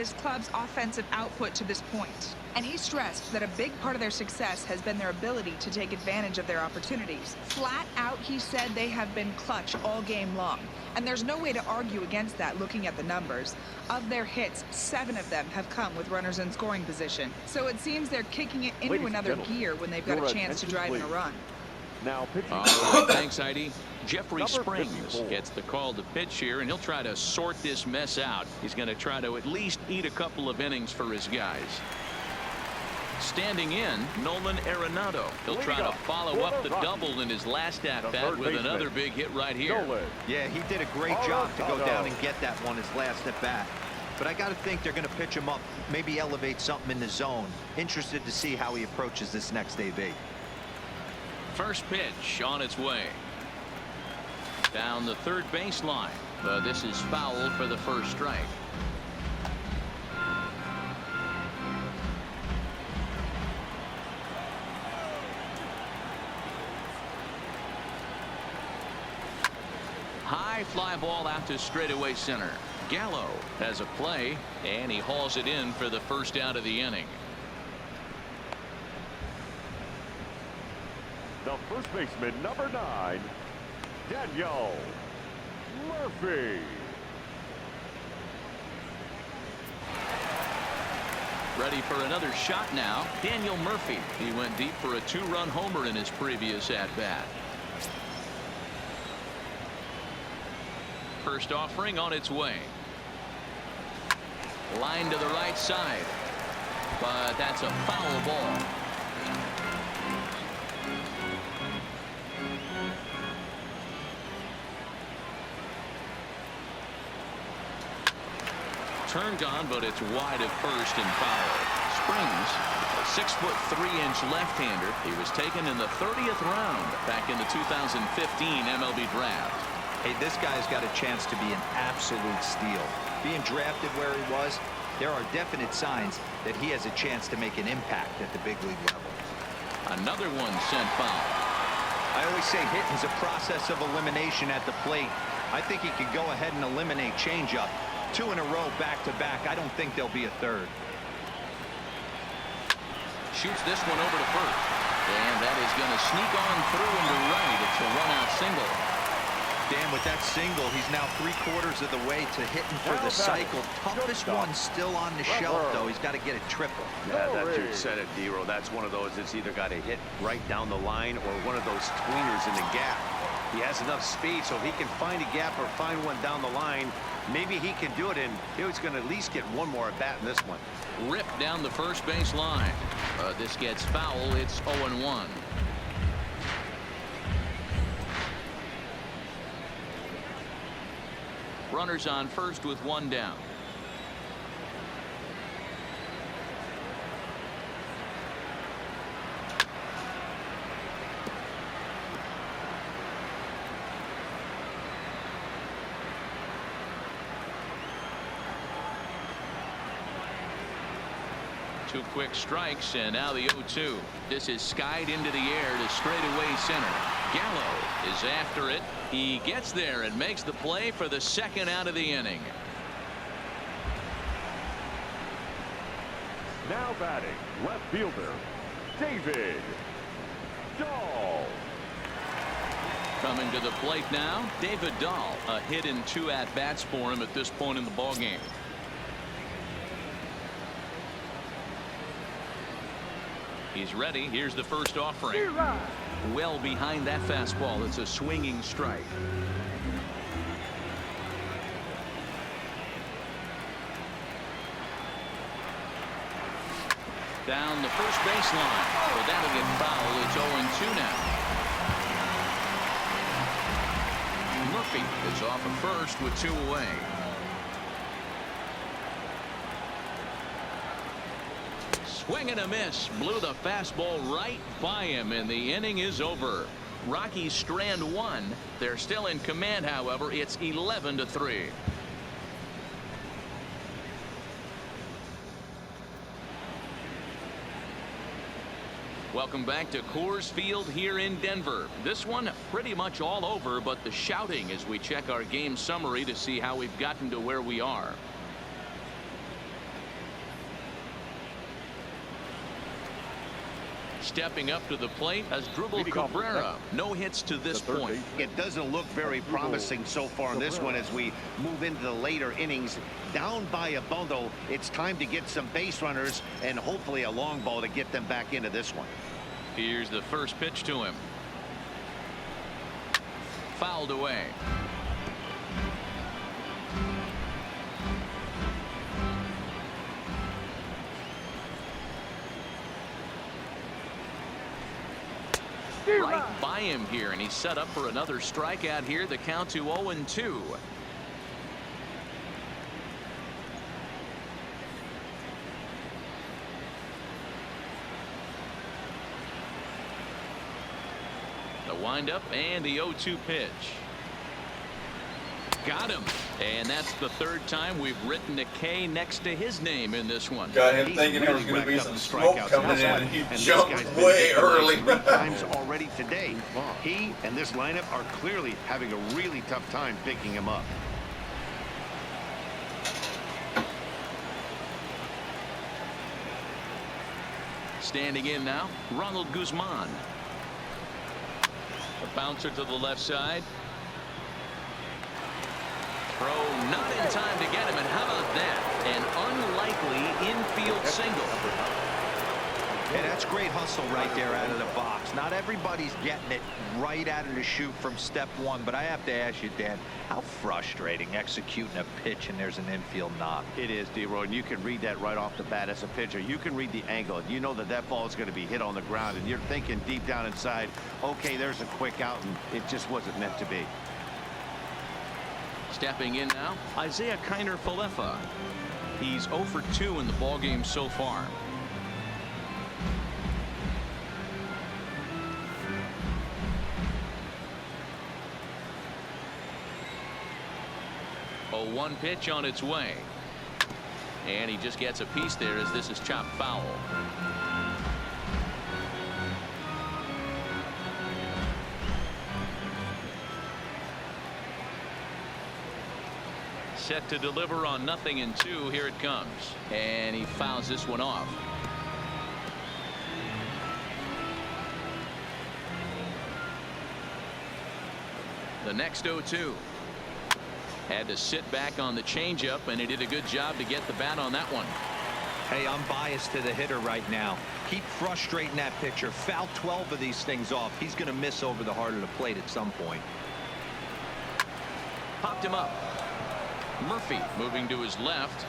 his club's offensive output to this point. And he stressed that a big part of their success has been their ability to take advantage of their opportunities. Flat out, he said they have been clutch all game long. And there's no way to argue against that looking at the numbers. Of their hits, 7 of them have come with runners in scoring position. So it seems they're kicking it into another gear when they've got a chance to drive in a run. Now pitching. Thanks, Heidi. Jeffrey Springs gets the call to pitch here, and he'll try to sort this mess out. He's going to try to at least eat a couple of innings for his guys. Standing in, Nolan Arenado. He'll try to follow up the double in his last at-bat with another big hit right here. Yeah, he did a great job to go down and get that one his last at-bat. But I got to think they're going to pitch him up, maybe elevate something in the zone. Interested to see how he approaches this next AB. First pitch on its way. Down the third baseline. But this is foul for the first strike. High fly ball out to straightaway center. Gallo has a play, and he hauls it in for the first out of the inning. The first baseman, number 9, Daniel Murphy. Ready for another shot now. Daniel Murphy. He went deep for a 2-run homer in his previous at-bat. First offering on its way. Line to the right side. But that's a foul ball. Turned on, but it's wide at first and foul. Springs, a 6'3" left-hander. He was taken in the 30th round back in the 2015 MLB draft. Hey, this guy's got a chance to be an absolute steal. Being drafted where he was, there are definite signs that he has a chance to make an impact at the big league level. Another one sent foul. I always say hitting is a process of elimination at the plate. I think he could go ahead and eliminate changeup. 2 in a row back-to-back. I don't think there'll be a third. Shoots this one over to first. And that is going to sneak on through into right. It's a run-out single. Dan, with that single, he's now 3/4 of the way to hitting for the cycle. Toughest one still on the shelf, though. He's got to get a triple. Yeah, that dude said it, D-Row. That's one of those that's either got to hit right down the line or one of those tweeners in the gap. He has enough speed, so if he can find a gap or find one down the line, maybe he can do it, and he's going to at least get one more at bat in this one. Ripped down the first base line. This gets foul. It's 0-1. Runners on first with 1 down. Two quick strikes, and now the 0-2. This is skied into the air to straightaway center. Gallo is after it. He gets there and makes the play for the second out of the inning. Now batting, left fielder, David Dahl. Coming to the plate now, David Dahl. A hit in 2 at-bats for him at this point in the ballgame. He's ready. Here's the first offering. Well behind that fastball. It's a swinging strike. Down the first baseline. But that'll get foul. It's 0-2 now. Murphy is off at first with 2 away. Swing and a miss. Blew the fastball right by him, and the inning is over. Rockies strand 1. They're still in command, however. It's 11-3. Welcome back to Coors Field here in Denver. This one pretty much all over, but the shouting as we check our game summary to see how we've gotten to where we are. stepping up to the plate as Dribble Cabrera. No hits to this point. It doesn't look very promising so far in this one as we move into the later innings. Down by a bundle, it's time to get some base runners and hopefully a long ball to get them back into this one. Here's the first pitch to him. Fouled away. Right by him here, and he's set up for another strikeout here. The count to 0-2. The windup and the 0-2 pitch. Got him. And that's the third time we've written a K next to his name in this one. Got him thinking there was going to be some smoke coming in, and he jumped way early. 3 times already today. He and this lineup are clearly having a really tough time picking him up. Standing in now, Ronald Guzman. A bouncer to the left side. Throw not in time to get him, and how about that? An unlikely infield single. Hey, that's great hustle right there out of the box. Not everybody's getting it right out of the chute from step one, but I have to ask you, Dan, how frustrating executing a pitch and there's an infield knock. It is, D-Roy, and you can read that right off the bat as a pitcher. You can read the angle. You know that that ball is going to be hit on the ground, and you're thinking deep down inside, okay, there's a quick out, and it just wasn't meant to be. Stepping in now, Isaiah Kiner-Falefa. He's 0 for 2 in the ballgame so far. A 1 pitch on its way. And he just gets a piece there as this is chopped foul. Set to deliver on 0-2. Here it comes. And he fouls this one off. The next 0-2. Had to sit back on the changeup, and he did a good job to get the bat on that one. Hey, I'm biased to the hitter right now. Keep frustrating that pitcher. Foul 12 of these things off. He's going to miss over the heart of the plate at some point. Popped him up. Murphy moving to his left.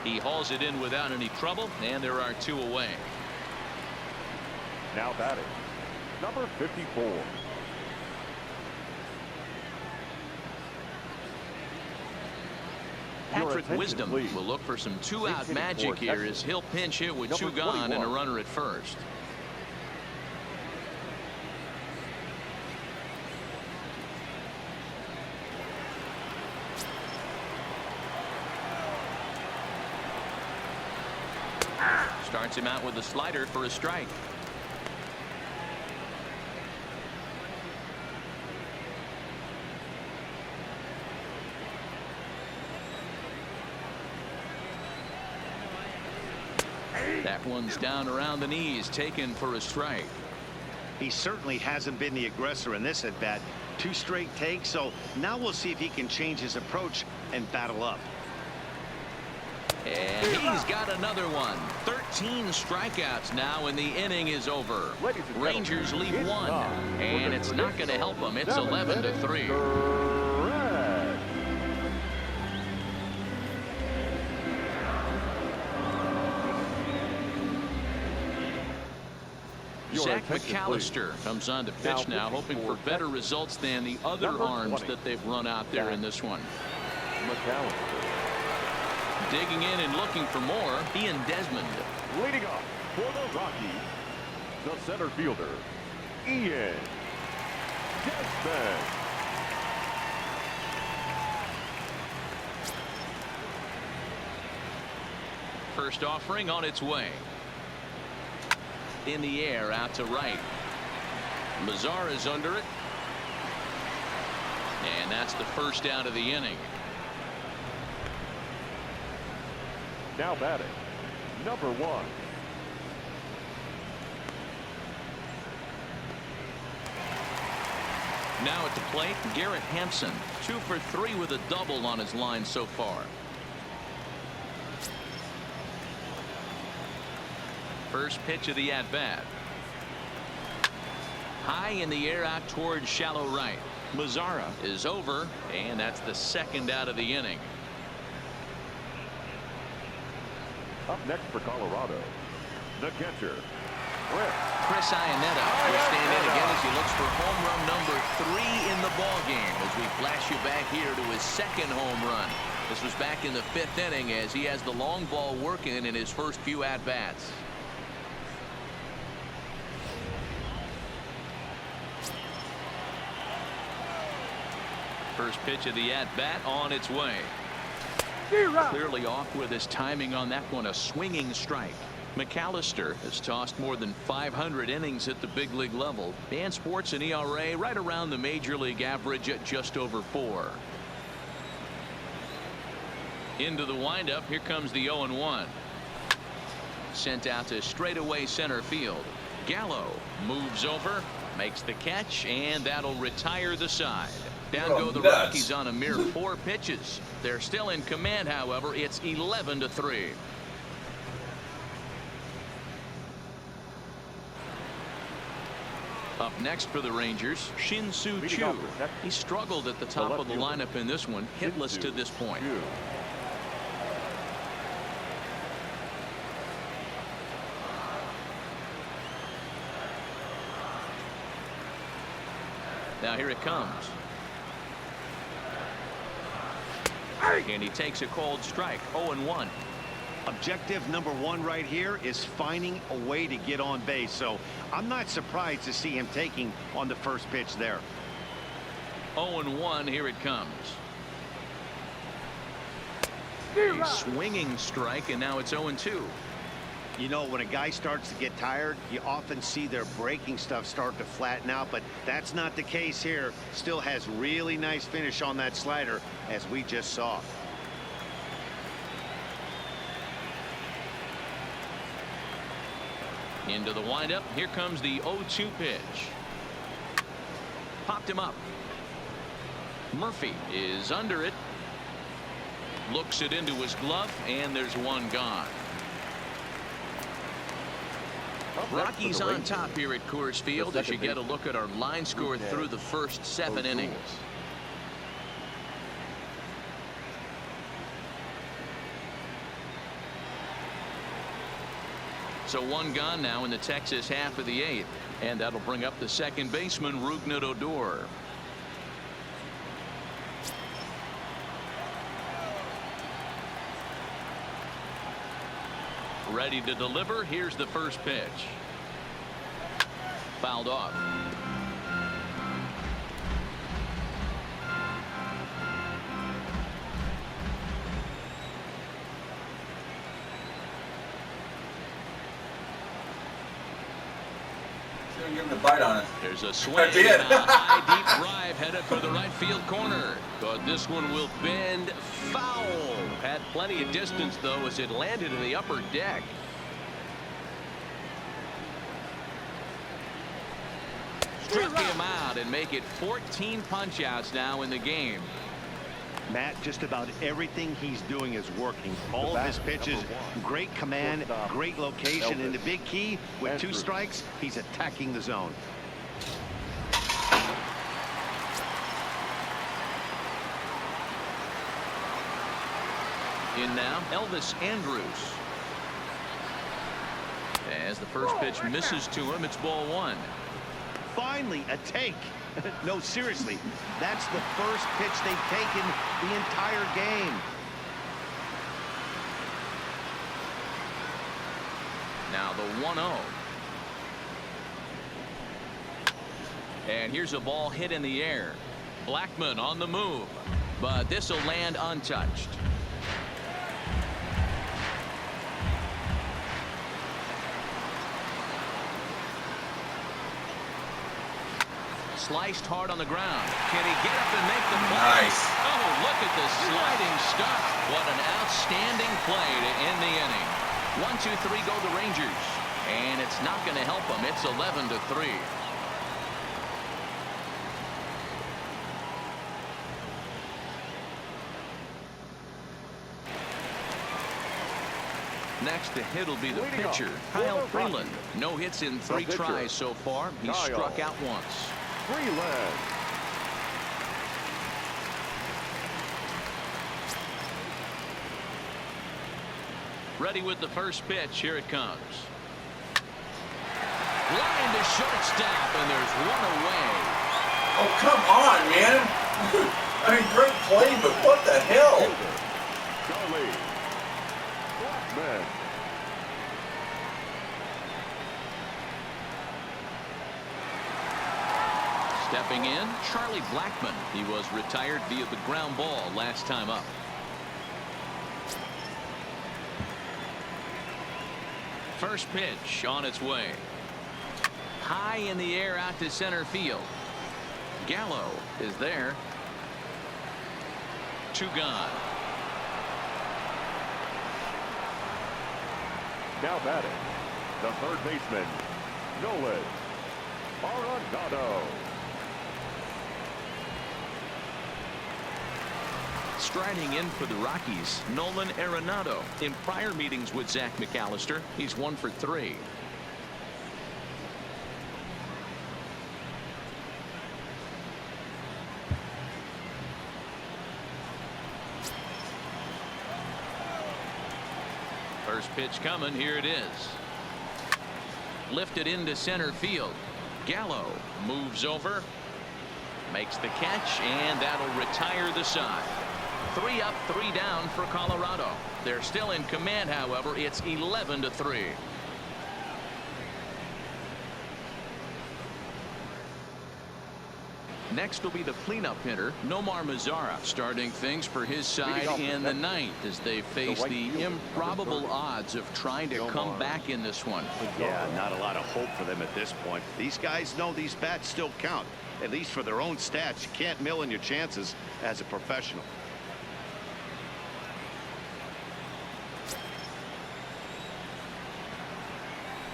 He hauls it in without any trouble, and there are 2 away. Now batting, number 54. Patrick Wisdom will look for some 2-out magic here as he'll pinch hit with 2 gone and a runner at first. Starts him out with a slider for a strike. That one's down around the knees, taken for a strike. He certainly hasn't been the aggressor in this at bat. 2 straight takes, so now we'll see if he can change his approach and battle up. And he's got another one. 13 strikeouts now, and the inning is over. Rangers lead 1, and it's not going to help them. It's 11-3. Zach McAllister comes on to pitch now, hoping for better results than the other arms that they've run out there in this one. Digging in and looking for more, Ian Desmond. Leading up for the Rockies, the center fielder, Ian Desmond. First offering on its way. In the air, out to right. Mazar is under it. And that's the first out of the inning. Now batting, number 1. Now at the plate, Garrett Hampson, 2 for 3 with a double on his line so far. First pitch of the at-bat. High in the air out towards shallow right. Mazzara is over, and that's the second out of the inning. Up next for Colorado, the catcher, Chris Iannetta will stand in again as he looks for home run number 3 in the ball game as we flash you back here to his second home run. This was back in the 5th inning as he has the long ball working in his first few at-bats. First pitch of the at-bat on its way. Clearly off with his timing on that one, a swinging strike. McAllister has tossed more than 500 innings at the big league level and sports an ERA right around the major league average at just over 4. Into the windup. Here comes the 0-1. Sent out to straightaway center field. Gallo moves over, makes the catch, and that'll retire the side. Down go the Rockies on a mere 4 pitches. They're still in command, however. It's 11-3. Up next for the Rangers, Shin-Soo Choo. He struggled at the top of the lineup in this one, hitless to this point. Now here it comes. And he takes a cold strike. 0-1. Objective number 1 right here is finding a way to get on base. So I'm not surprised to see him taking on the first pitch there. 0-1. Here it comes. A swinging strike, and now it's 0-2. You know, when a guy starts to get tired, you often see their breaking stuff start to flatten out, but that's not the case here. Still has really nice finish on that slider, as we just saw. Into the windup. Here comes the 0-2 pitch. Popped him up. Murphy is under it. Looks it into his glove, and there's one gone. Rockies on top here at Coors Field as you get a look at our line score through the first 7 innings. So 1 gone now in the Texas half of the 8th, and that'll bring up the second baseman, Rougned Odor. Ready to deliver. Here's the first pitch. Fouled off. Give him the bite on it. There's a swing and a high deep drive headed for the right field corner. But this one will bend foul. Had plenty of distance though as it landed in the upper deck. Struck him out and make it 14 punch outs now in the game. Matt, just about everything he's doing is working. All of his pitches, great command, great location, and the big key, with 2 strikes, he's attacking the zone. In now, Elvis Andrus. As the first pitch misses to him, it's ball 1. Finally, a take. No, seriously, that's the first pitch they've taken the entire game. Now the 1-0. And here's a ball hit in the air. Blackmon on the move, but this will land untouched. Sliced hard on the ground. Can he get up and make the play? Nice. Oh, look at the sliding start. What an outstanding play to end the inning. 1-2-3 go the Rangers, and it's not going to help them. It's 11-3. Next to hit will be the Leading pitcher, off for Kyle the Freeland. Rockies. No hits in The 3 pitcher, tries so far. He's Kyle struck out once. Freeland. Ready with the first pitch. Here it comes. Line to shortstop, and there's one away. Oh, come on, man. I mean, great play, but what the hell? Charlie. Blackmon. Stepping in, Charlie Blackmon. He was retired via the ground ball last time up. First pitch on its way. High in the air out to center field. Gallo is there. 2 gone. Now batting, the third baseman, Nolan Arenado. Striding in for the Rockies, Nolan Arenado. In prior meetings with Zach McAllister, he's 1 for 3. First pitch coming. Here it is. Lifted into center field. Gallo moves over, makes the catch, and that'll retire the side. 3 up, 3 down for Colorado. They're still in command, however. It's 11-3. Next will be the cleanup hitter, Nomar Mazara, starting things for his side in the 9th as they face the improbable odds of trying to come back in this one. Yeah, not a lot of hope for them at this point. These guys know these bats still count, at least for their own stats. You can't mill in your chances as a professional.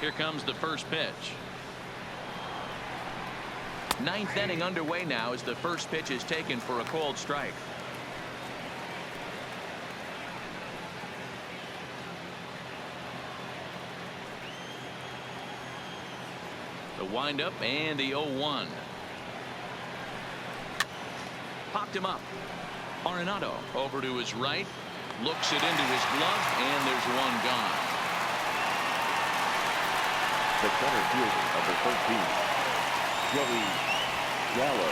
Here comes the first pitch. 9th inning underway now as the first pitch is taken for a called strike. The windup and the 0-1. Popped him up. Arenado over to his right. Looks it into his glove, and there's 1 gone. The center fielder of the 13th, Joey Gallo.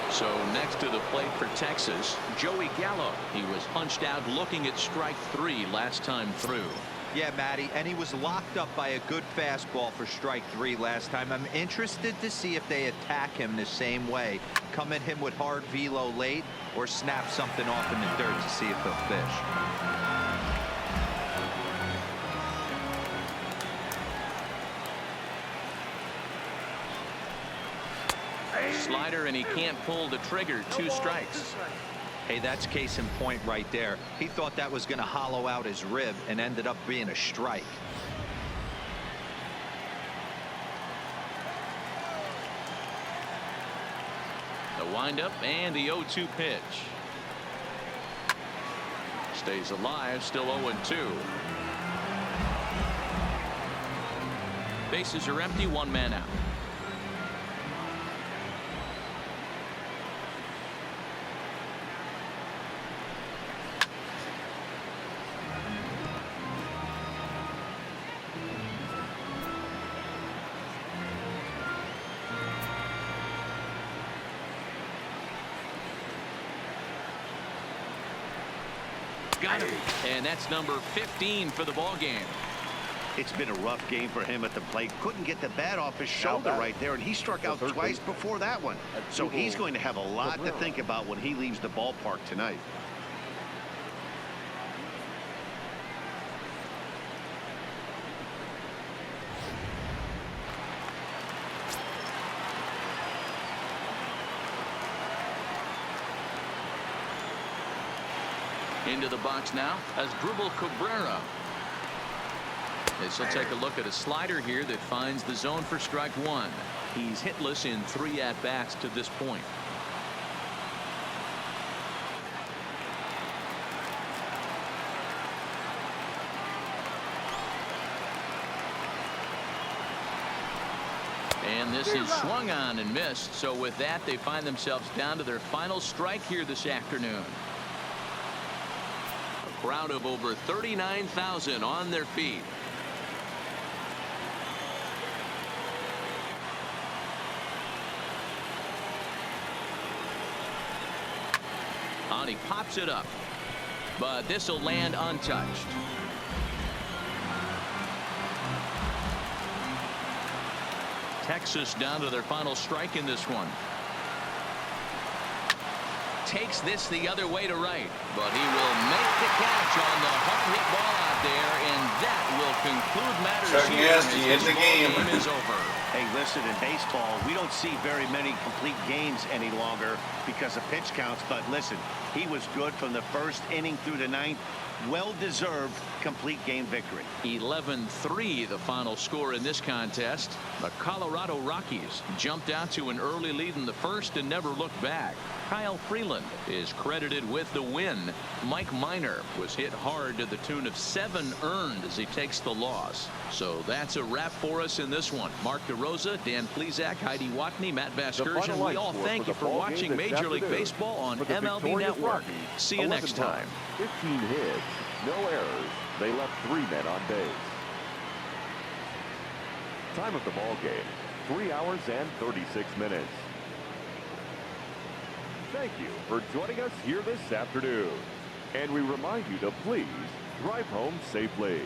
So next to the plate for Texas, Joey Gallo. He was punched out looking at strike 3 last time through. Yeah, Matty, and he was locked up by a good fastball for strike 3 last time. I'm interested to see if they attack him the same way. Come at him with hard velo late or snap something off in the dirt to see if he'll fish. Slider, and he can't pull the trigger. 2 strikes. Hey, that's case in point right there. He thought that was going to hollow out his rib and ended up being a strike. The windup and the 0-2 pitch. Stays alive, still 0-2. Bases are empty, 1 man out. Got him. And that's number 15 for the ball game. It's been a rough game for him at the plate. Couldn't get the bat off his shoulder right there, and he struck out twice before that one. So he's going to have a lot to think about when he leaves the ballpark tonight. Into the box now as Dribble Cabrera. This will take a look at a slider here that finds the zone for strike one. He's hitless in 3 at-bats to this point. And this is swung on and missed. So with that, they find themselves down to their final strike here this afternoon. A crowd of over 39,000 on their feet. And he pops it up, but this will land untouched. Texas down to their final strike in this one. Takes this the other way to right, but he will make the catch on the hard hit ball out there, and that will conclude matters here as this game is over. Hey, listen, in baseball, we don't see very many complete games any longer because of pitch counts, but listen, he was good from the first inning through the ninth. Well-deserved complete game victory. 11-3 the final score in this contest. The Colorado Rockies jumped out to an early lead in the first and never looked back. Kyle Freeland is credited with the win. Mike Minor was hit hard to the tune of 7 earned as he takes the loss. So that's a wrap for us in this one. Mark DeRosa, Dan Plesac, Heidi Watney, Matt Vasgersian. We all thank you for watching Major League Baseball on MLB Network. See you next time. 15 hits, no errors. They left 3 men on base. Time of the ball game, 3 hours and 36 minutes. Thank you for joining us here this afternoon. And we remind you to please drive home safely.